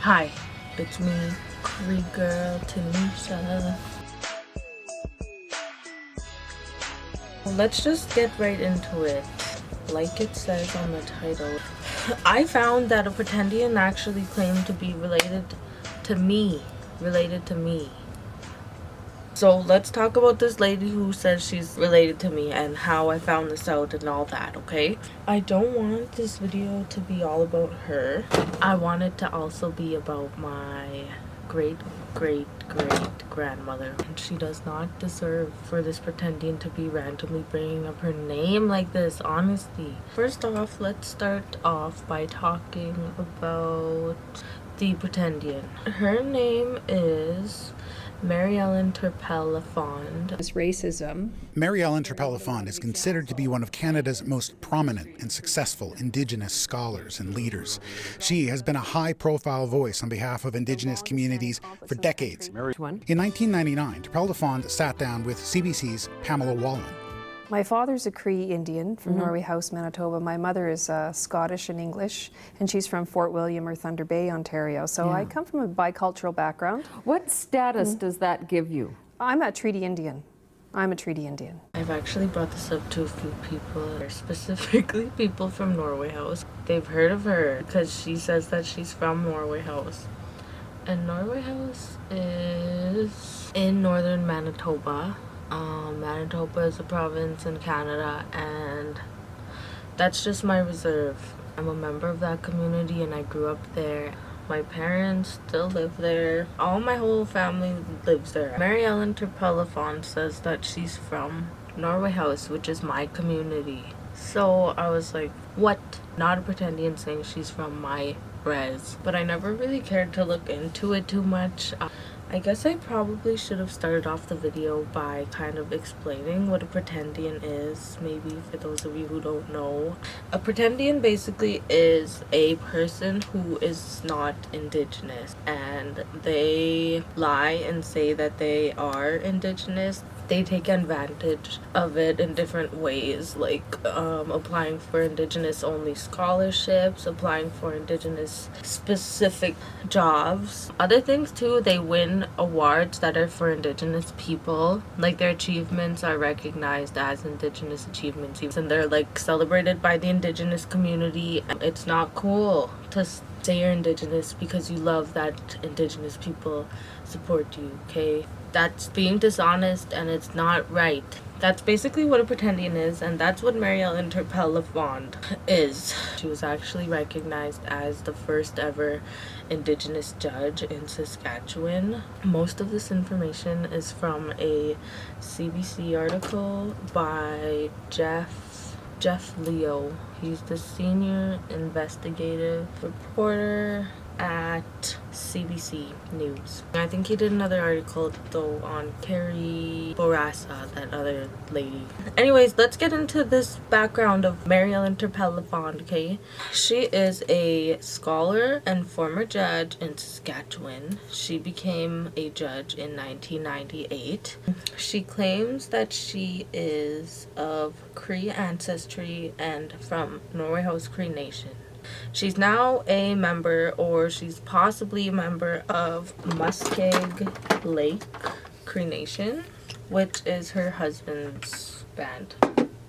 Hi, it's me, Cree Girl Tanisha. Let's just get right into it. Like it says on the title, I found that a pretendian actually claimed to be related to me. So let's talk about this lady who says she's related to me and how I found this out and all that, okay? I don't want this video to be all about her. I want it to also be about my great grandmother, and she does not deserve for this pretendian to be randomly bringing up her name like this, honestly. First off, let's start off by talking about the pretendian. Her name is Marel Andella Fond. Racism. Marel Andella Fond is considered to be one of Canada's most prominent and successful Indigenous scholars and leaders. She has been a high-profile voice on behalf of Indigenous communities for decades. In 1999, Andella Fond sat down with CBC's Pamela Wallen. My father's a Cree Indian from Norway House, Manitoba. My mother is Scottish and English, and she's from Fort William or Thunder Bay, Ontario. So I come from a bicultural background. What status does that give you? I'm a Treaty Indian. I've actually brought this up to a few people, specifically people from Norway House. They've heard of her because she says that she's from Norway House. And Norway House is in northern Manitoba. Manitoba is a province in Canada, and that's just my reserve. I'm a member of that community and I grew up there. My parents still live there. My whole family lives there. Marel Andella Fond says that she's from Norway House, which is my community. So I was like, what? Not a pretendian saying she's from my res. But I never really cared to look into it too much. I guess I probably should have started off the video by kind of explaining what a pretendian is, maybe for those of you who don't know. A pretendian basically is a person who is not Indigenous, and they lie and say that they are Indigenous. They take advantage of it in different ways, like applying for Indigenous only scholarships, applying for Indigenous specific jobs. Other things too, they win awards that are for Indigenous people, like their achievements are recognized as Indigenous achievements, and they're like celebrated by the Indigenous community. It's not cool to say you're Indigenous because you love that Indigenous people support you, okay? That's being dishonest and it's not right. That's basically what a pretendian is, and that's what Marel Andella Fond is. She was actually recognized as the first ever Indigenous judge in Saskatchewan. Most of this information is from a CBC article by Jeff Leo. He's the senior investigative reporter at CBC News. I think he did another article though on Carrie Bourassa, that other lady. Anyways, let's get into this background of Marel Andella Fond, okay? She is a scholar and former judge in Saskatchewan. She became a judge in 1998. She claims that she is of Cree ancestry and from Norway House Cree Nation. She's now a member, or she's possibly a member of Muskeg Lake Cree Nation, which is her husband's band.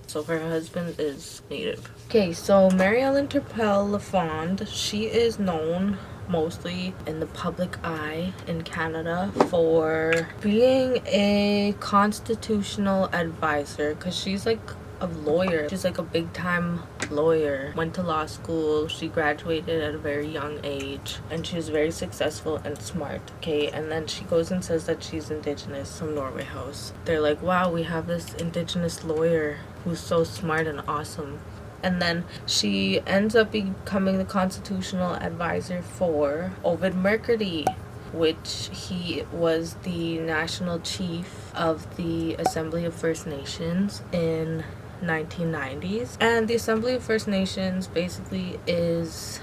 So her husband is Native. Okay, so Marel Andella Fond, she is known mostly in the public eye in Canada for being a constitutional advisor, because she's like a lawyer. She's like a big time lawyer. Went to law school. She graduated at a very young age, and she was very successful and smart, okay? And then she goes and says that she's Indigenous from Norway House. They're like, wow, we have this Indigenous lawyer who's so smart and awesome. And then she ends up becoming the constitutional advisor for Ovid Mercredi, which he was the national chief of the Assembly of First Nations in 1990s. And the Assembly of First Nations basically it's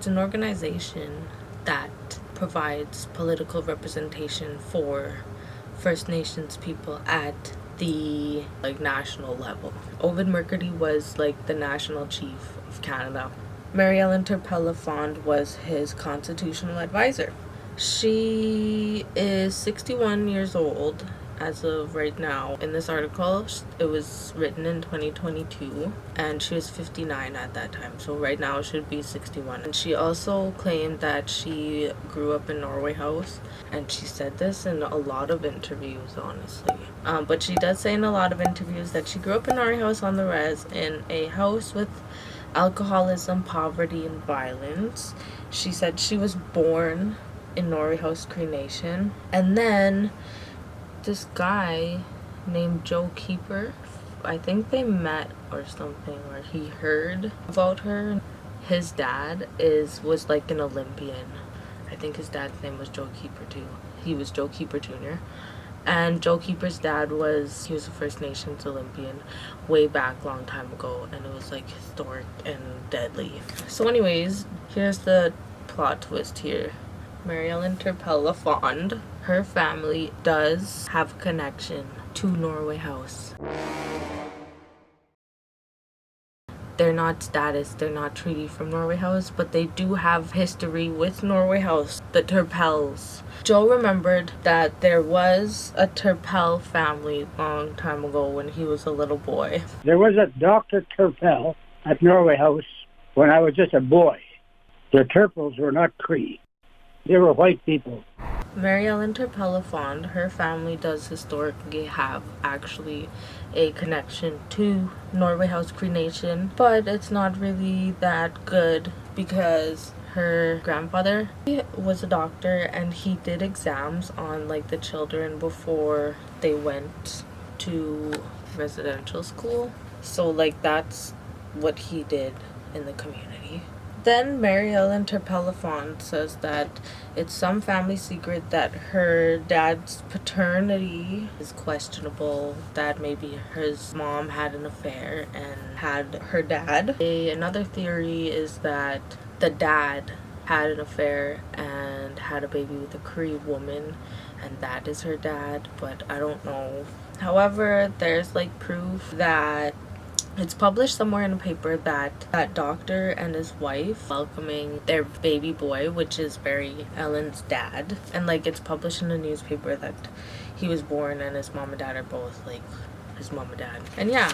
an organization that provides political representation for First Nations people at the national level. Ovid Mercredi was like the national chief of Canada. Marel Andella Fond was his constitutional advisor. She is 61 years old as of right now. In this article, it was written in 2022, and she was 59 at that time. So right now, it should be 61. And she also claimed that she grew up in Norway House, and she said this in a lot of interviews, honestly. But she does say in a lot of interviews that she grew up in Norway House on the res, in a house with alcoholism, poverty, and violence. She said she was born in Norway House Cree Nation, and then this guy named Joe Keeper, I think they met or something, or he heard about her. His dad was like an Olympian. I think his dad's name was Joe Keeper too. He was Joe Keeper Jr. And Joe Keeper's dad he was a First Nations Olympian way back long time ago, and it was like historic and deadly. So anyways, here's the plot twist here. Marel Andella Fond, her family does have a connection to Norway House. They're not status, they're not treaty from Norway House, but they do have history with Norway House, the Turpels. Joe remembered that there was a Turpel family long time ago when he was a little boy. There was a Dr. Turpel at Norway House when I was just a boy. The Turpels were not Cree. They were white people. Marel Andella Fond, her family does historically have actually a connection to Norway House Cree Nation, but it's not really that good because her grandfather was a doctor and he did exams on like the children before they went to residential school. So like that's what he did in the community. Then Marel Andella Fond says that it's some family secret that her dad's paternity is questionable, that maybe his mom had an affair and had her dad. Another theory is that the dad had an affair and had a baby with a Cree woman, and that is her dad, but I don't know. However, there's like proof that it's published somewhere in a paper that that doctor and his wife welcoming their baby boy, which is Barry Ellen's dad, and like it's published in a newspaper that he was born and his mom and dad are both like his mom and dad. And yeah,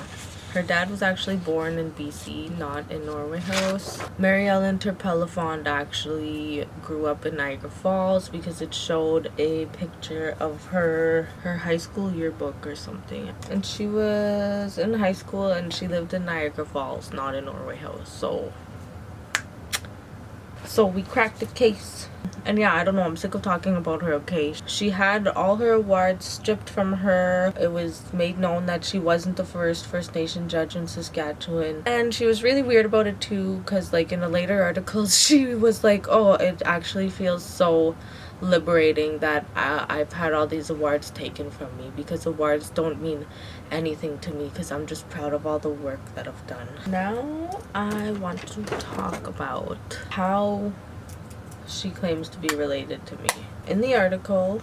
her dad was actually born in BC, not in Norway House. Marel Andella Fond actually grew up in Niagara Falls because it showed a picture of her high school yearbook or something. And she was in high school and she lived in Niagara Falls, not in Norway House. So we cracked the case. And yeah, I don't know, I'm sick of talking about her, okay? She had all her awards stripped from her. It was made known that she wasn't the first First Nation judge in Saskatchewan. And she was really weird about it too, because like in a later article, she was like, oh, it actually feels so liberating that I've had all these awards taken from me, because awards don't mean anything to me because I'm just proud of all the work that I've done. Now I want to talk about how she claims to be related to me. In the article,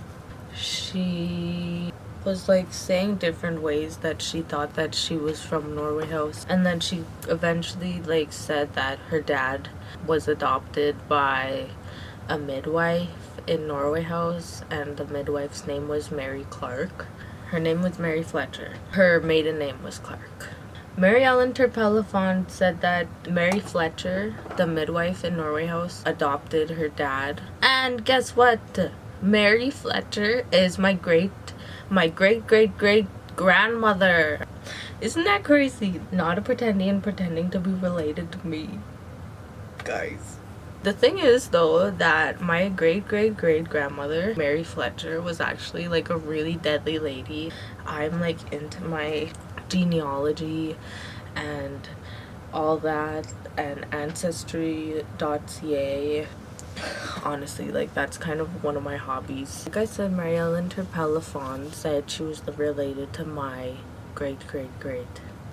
she was like saying different ways that she thought that she was from Norway House, and then she eventually like said that her dad was adopted by a midwife in Norway House, and the midwife's name was Mary Clark. Her name was Mary Fletcher. Her maiden name was Clark. Marel Andella Fond said that Mary Fletcher, the midwife in Norway House, adopted her dad. And guess what? Mary Fletcher is my great grandmother. Isn't that crazy? Not a pretendian pretending to be related to me, guys. The thing is though that my great grandmother, Mary Fletcher, was actually like a really deadly lady. I'm like into my genealogy and all that, and ancestry.ca. Honestly, like that's kind of one of my hobbies. Like I said, Marel Andella Fond said she was related to my great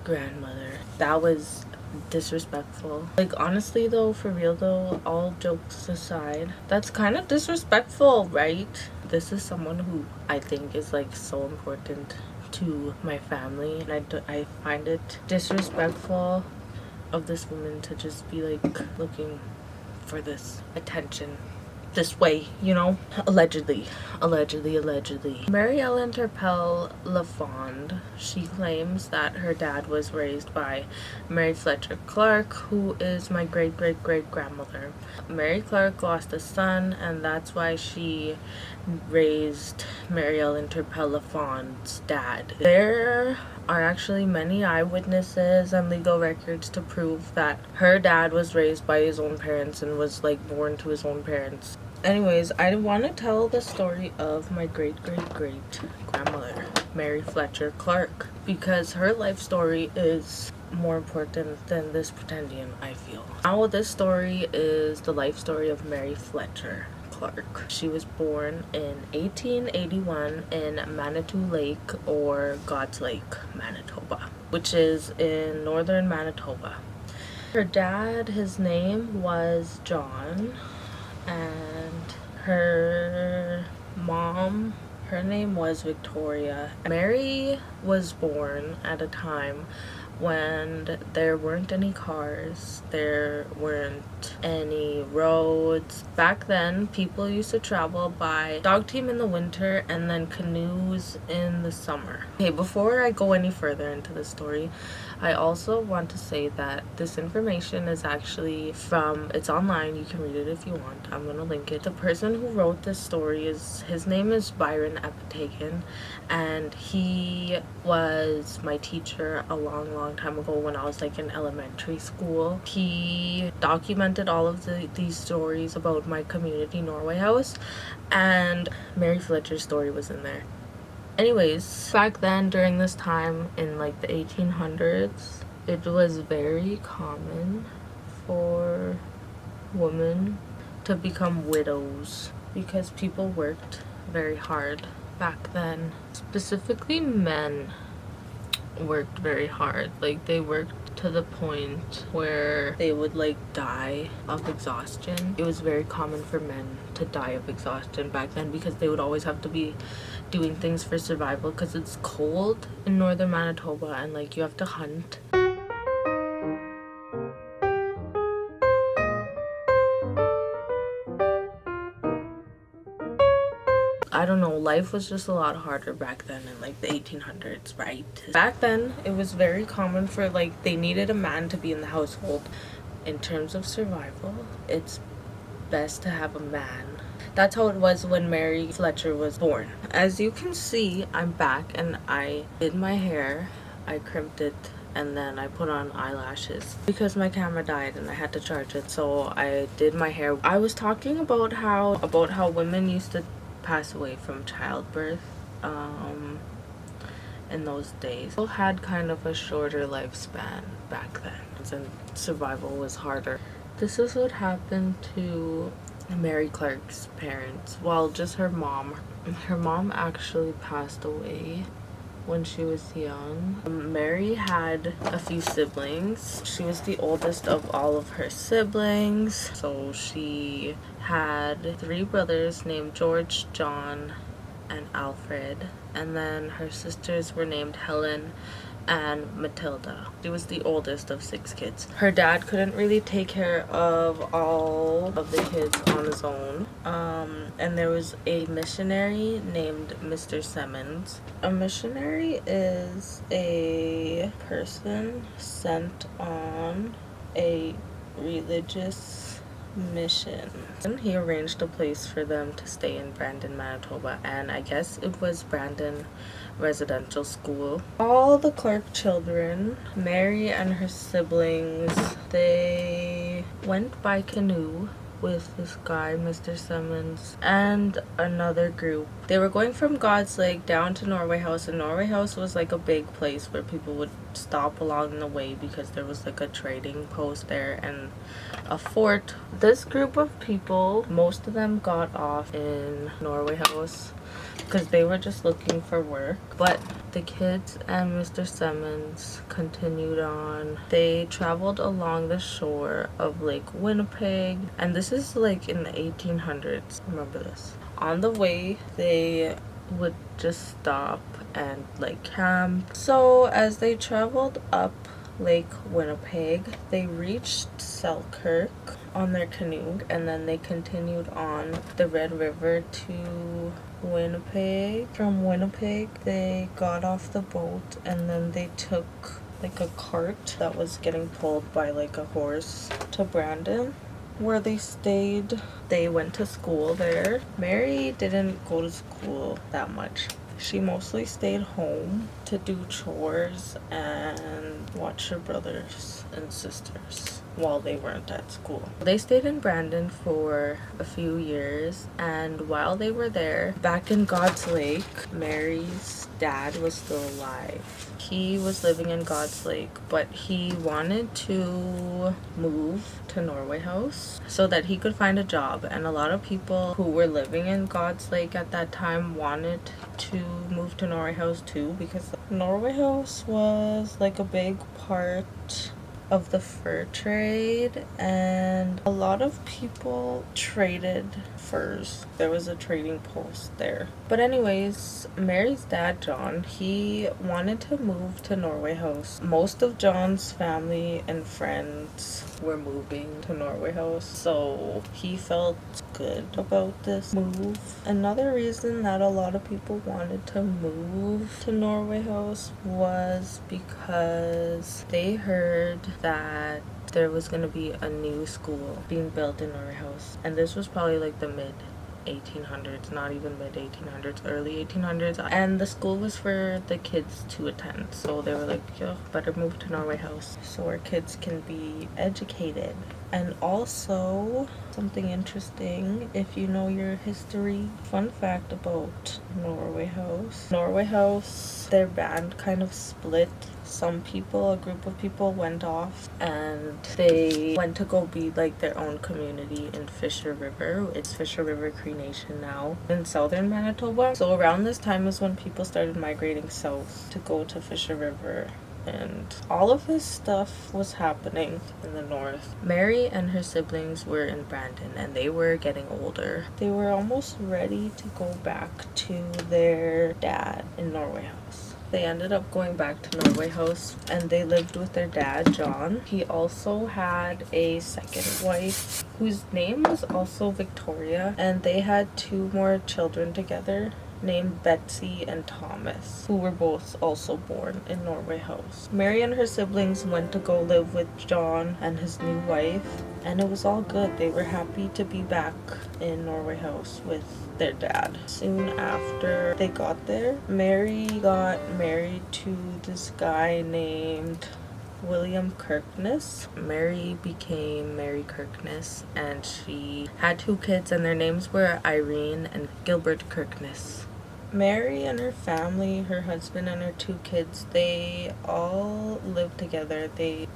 grandmother. That was disrespectful. Like honestly though, for real though, all jokes aside, that's kind of disrespectful, right? This is someone who I think is like so important to my family, and I find it disrespectful of this woman to just be like looking for this attention this way, you know? Allegedly. Marel Andella Fond, she claims that her dad was raised by Mary Fletcher Clark, who is my great-great-great-grandmother. Mary Clark lost a son, and that's why she raised Marel Andella Fond's dad. There are actually many eyewitnesses and legal records to prove that her dad was raised by his own parents and was like born to his own parents. Anyways, I want to tell the story of my great-great-great-grandmother, Mary Fletcher Clark, because her life story is more important than this pretendian, I feel. Now, this story is the life story of Mary Fletcher Clark. She was born in 1881 in Manitou Lake, or God's Lake, Manitoba, which is in northern Manitoba. Her dad, his name was John, and her mom, her name was Victoria. Mary was born at a time when there weren't any cars, there weren't any roads. Back then, people used to travel by dog team in the winter and then canoes in the summer. Okay, before I go any further into the story, I also want to say that this information is actually it's online, you can read it if you want, I'm gonna link it. The person who wrote this story his name is Byron Apatagan, and he was my teacher a long time ago when I was like in elementary school. He documented all of these stories about my community Norway House, and Mary Fletcher's story was in there. Anyways, back then during this time in like the 1800s, it was very common for women to become widows because people worked very hard back then. Specifically, men worked very hard. Like, they worked to the point where they would like die of exhaustion. It was very common for men to die of exhaustion back then because they would always have to be doing things for survival because it's cold in northern Manitoba and like you have to hunt. I don't know, life was just a lot harder back then in like the 1800s, right? Back then, it was very common for like, they needed a man to be in the household. In terms of survival, it's best to have a man. That's how it was when Mary Fletcher was born. As you can see, I'm back and I did my hair, I crimped it, and then I put on eyelashes because my camera died and I had to charge it, so I did my hair. I was talking about how women used to pass away from childbirth in those days. People had kind of a shorter lifespan back then and survival was harder. This is what happened to Mary Clark's parents. Well, just her mom. Her mom actually passed away when she was young. Mary had a few siblings. She was the oldest of all of her siblings. So she had 3 brothers named George, John, and Alfred. And then her sisters were named Helen and Matilda. She was the oldest of 6 kids. Her dad couldn't really take care of all of the kids on his own. And there was a missionary named Mr. Simmons. A missionary is a person sent on a religious mission. And he arranged a place for them to stay in Brandon, Manitoba, and I guess it was Brandon Residential School. All the Clark children, Mary and her siblings, they went by canoe with this guy, Mr. Simmons, and another group. They were going from God's Lake down to Norway House, and Norway House was like a big place where people would stop along the way because there was like a trading post there and a fort. This group of people, most of them got off in Norway House because they were just looking for work, but the kids and Mr. Simmons continued on. They traveled along the shore of Lake Winnipeg, and this is like in the 1800s. Remember this. On the way, they would just stop and like camp. So as they traveled up Lake Winnipeg. They reached Selkirk on their canoe, and then they continued on the Red River to Winnipeg. From Winnipeg, they got off the boat, and then they took like a cart that was getting pulled by like a horse to Brandon, where they stayed. They went to school there. Mary didn't go to school that much. She mostly stayed home to do chores and watch her brothers and sisters while they weren't at school. They stayed in Brandon for a few years, and while they were there, back in God's Lake, Mary's dad was still alive. He was living in God's Lake, but he wanted to move to Norway House so that he could find a job, and a lot of people who were living in God's Lake at that time wanted to move to Norway House too, because Norway House was like a big part of the fur trade, and a lot of people traded furs. There was a trading post there. But anyways, Mary's dad, John, he wanted to move to Norway House. Most of John's family and friends were moving to Norway House, so he felt good about this move. Another reason that a lot of people wanted to move to Norway House was because they heard that there was going to be a new school being built in Norway House, and this was probably like the mid 1800s, not even mid 1800s, early 1800s, and the school was for the kids to attend. So they were like, yo, better move to Norway House so our kids can be educated. And also, something interesting, if you know your history, fun fact about Norway House, their band kind of split. Some people, a group of people, went off and they went to go be like their own community in Fisher River. It's Fisher River Cree Nation now in southern Manitoba. So around this time is when people started migrating south to go to Fisher River. And all of this stuff was happening in the north. Mary and her siblings were in Brandon, and they were getting older. They were almost ready to go back to their dad in Norway House. They ended up going back to Norway House, and they lived with their dad, John. He also had a second wife whose name was also Victoria, and they had 2 more children together named Betsy and Thomas, who were both also born in Norway House. Mary and her siblings went to go live with John and his new wife, and it was all good. They were happy to be back in Norway House with their dad. Soon after they got there, Mary got married to this guy named William Kirkness. Mary became Mary Kirkness, and she had 2 kids, and their names were Irene and Gilbert Kirkness. Mary and her family, her husband and her 2 kids, they all lived together. They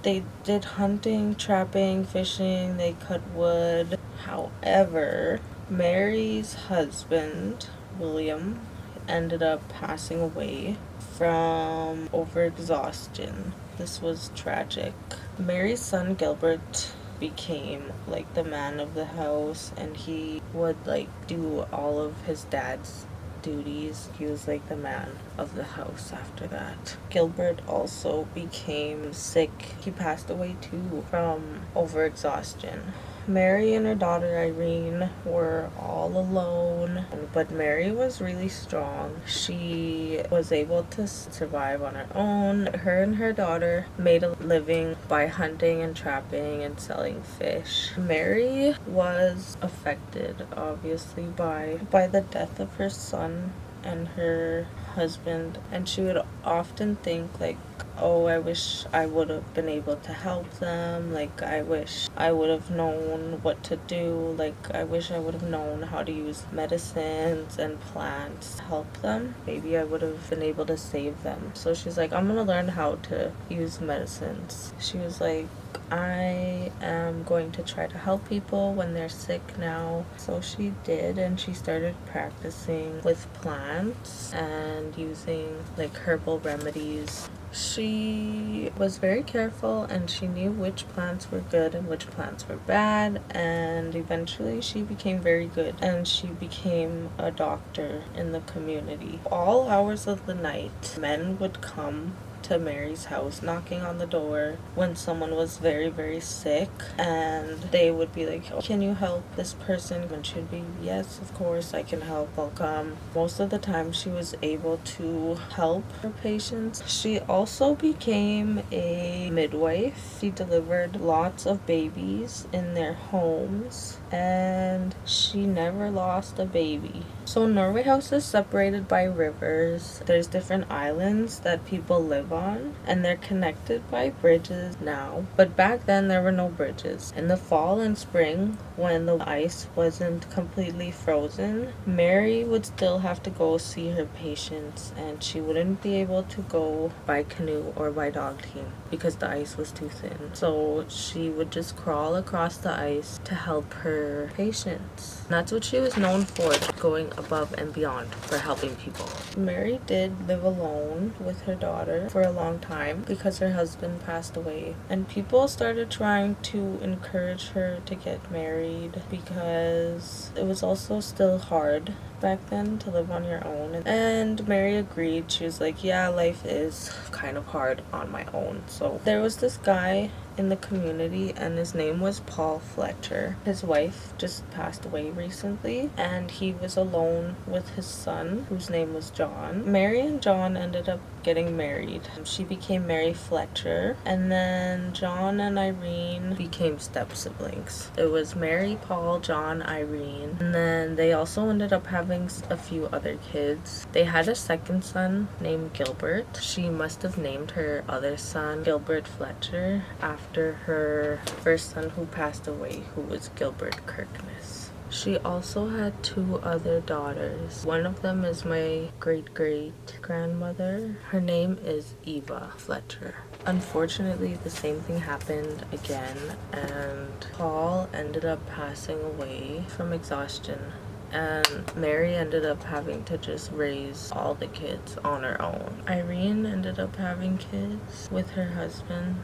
did hunting, trapping, fishing, they cut wood. However, Mary's husband, William, ended up passing away from overexhaustion. This was tragic. Mary's son Gilbert became like the man of the house, and he would like do all of his dad's duties. He was like the man of the house after that. Gilbert also became sick. He passed away too from overexhaustion. Mary and her daughter Irene were all alone, but Mary was really strong. She was able to survive on her own. Her and her daughter made a living by hunting and trapping and selling fish. Mary was affected, obviously, by the death of her son and her husband, and she would often think like, oh, I wish I would have been able to help them. Like, I wish I would have known what to do. Like, I wish I would have known how to use medicines and plants to help them. Maybe I would have been able to save them. So she's like, I'm gonna learn how to use medicines. She was like, I am going to try to help people when they're sick now. So she did, and she started practicing with plants and using like herbal remedies. She was very careful, and she knew which plants were good and which plants were bad, and eventually she became very good, and she became a doctor in the community. All hours of the night, men would come to Mary's house, knocking on the door when someone was very, very sick, and they would be like, oh, can you help this person? And she'd be, yes, of course, I can help, I'll come. Most of the time she was able to help her patients. She also became a midwife. She delivered lots of babies in their homes, and she never lost a baby. So Norway House is separated by rivers. There's different islands that people live on, and they're connected by bridges now. But back then there were no bridges. In the fall and spring, when the ice wasn't completely frozen, Mary would still have to go see her patients, and she wouldn't be able to go by canoe or by dog team because the ice was too thin. So she would just crawl across the ice to help her patients. And that's what she was known for, going above and beyond for helping people. Mary did live alone with her daughter for a long time because her husband passed away, and people started trying to encourage her to get married because it was also still hard back then to live on your own. And Mary agreed. She was like, yeah, life is kind of hard on my own. So there was this guy in the community, and his name was Paul Fletcher. His wife just passed away recently, and he was alone with his son, whose name was John. Mary and John ended up getting married. She became Mary Fletcher, and then John and Irene became step siblings. It was Mary, Paul, John, Irene, and then they also ended up having a few other kids. They had a second son named Gilbert. She must have named her other son Gilbert Fletcher after her first son who passed away, who was Gilbert Kirkness. She also had 2 other daughters. One of them is my great-great-grandmother. Her name is Eva Fletcher. Unfortunately, the same thing happened again, and Paul ended up passing away from exhaustion. And Mary ended up having to just raise all the kids on her own. Irene ended up having kids with her husband.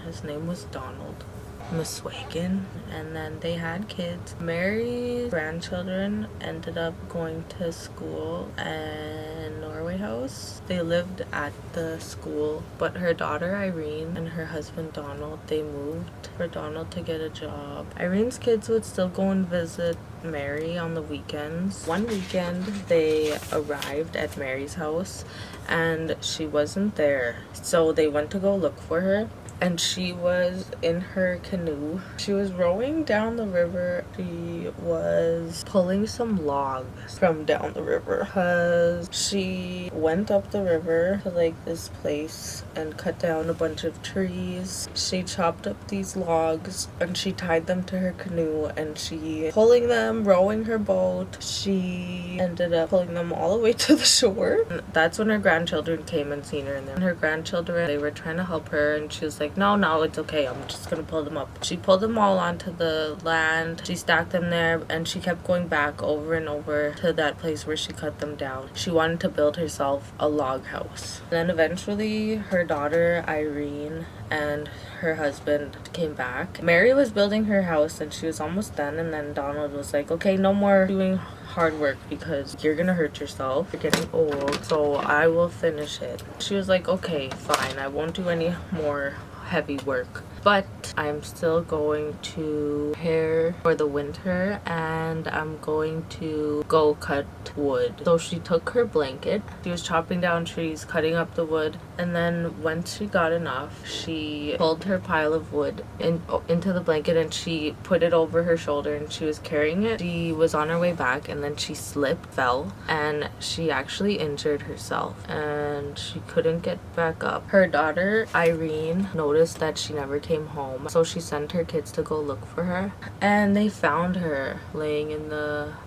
His name was Donald Miswagen, and then they had kids. Mary's grandchildren ended up going to school in Norway House. They lived at the school, but her daughter Irene and her husband Donald, they moved for Donald to get a job. Irene's kids would still go and visit Mary on the weekends. One weekend they arrived at Mary's house and she wasn't there, so they went to go look for her. And she was in her canoe. She was rowing down the river. She was pulling some logs from down the river because she went up the river to like this place and cut down a bunch of trees. She chopped up these logs and she tied them to her canoe, and she pulling them, rowing her boat. She ended up pulling them all the way to the shore. And that's when her grandchildren came and seen her. And then her grandchildren, they were trying to help her, and she was like, no, it's okay, I'm just gonna pull them up. She pulled them all onto the land. She stacked them there, and she kept going back over and over to that place where she cut them down. She wanted to build herself a log house. And then eventually her daughter Irene and her husband came back. Mary was building her house and she was almost done, and then Donald was like, okay, no more doing hard work because you're gonna hurt yourself. You're getting old, so I will finish it. She was like, okay, fine, I won't do any more heavy work, but I'm still going to prepare for the winter, and I'm going to go cut wood. So she took her blanket, she was chopping down trees, cutting up the wood, and then once she got enough, she pulled her pile of wood into the blanket and she put it over her shoulder, and she was carrying it. She was on her way back, and then she slipped, fell, and she actually injured herself, and she couldn't get back up. Her daughter Irene noticed that she never came home, so she sent her kids to go look for her, and they found her laying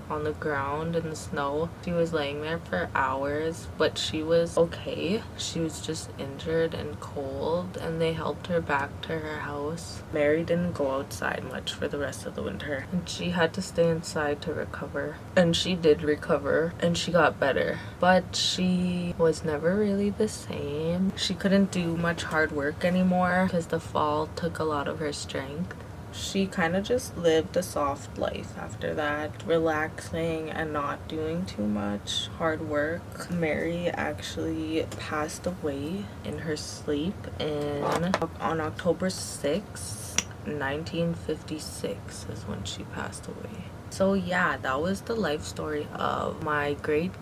on the ground in the snow. She was laying there for hours, but she was okay. She was just injured and cold, and they helped her back to her house. Mary didn't go outside much for the rest of the winter, and she had to stay inside to recover. And she did recover, and she got better, but she was never really the same. She couldn't do much hard work anymore because the fall took a lot of her strength. She kind of just lived a soft life after that, relaxing and not doing too much hard work. Mary actually passed away in her sleep on October 6th, 1956 is when she passed away. So yeah, that was the life story of my great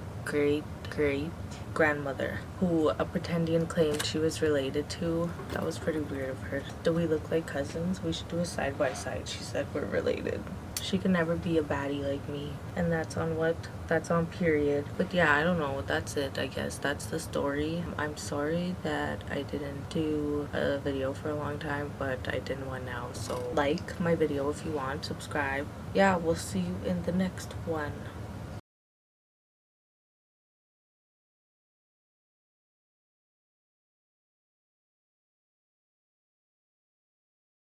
grandmother, who a pretendian claimed she was related to. That was pretty weird of her. Do we look like cousins? We should do a side by side. She said we're related. She could never be a baddie like me. And that's on what? That's on period. But yeah, I don't know. That's it, I guess. That's the story. I'm sorry that I didn't do a video for a long time, but I did one now. So like my video if you want. Subscribe. Yeah, we'll see you in the next one.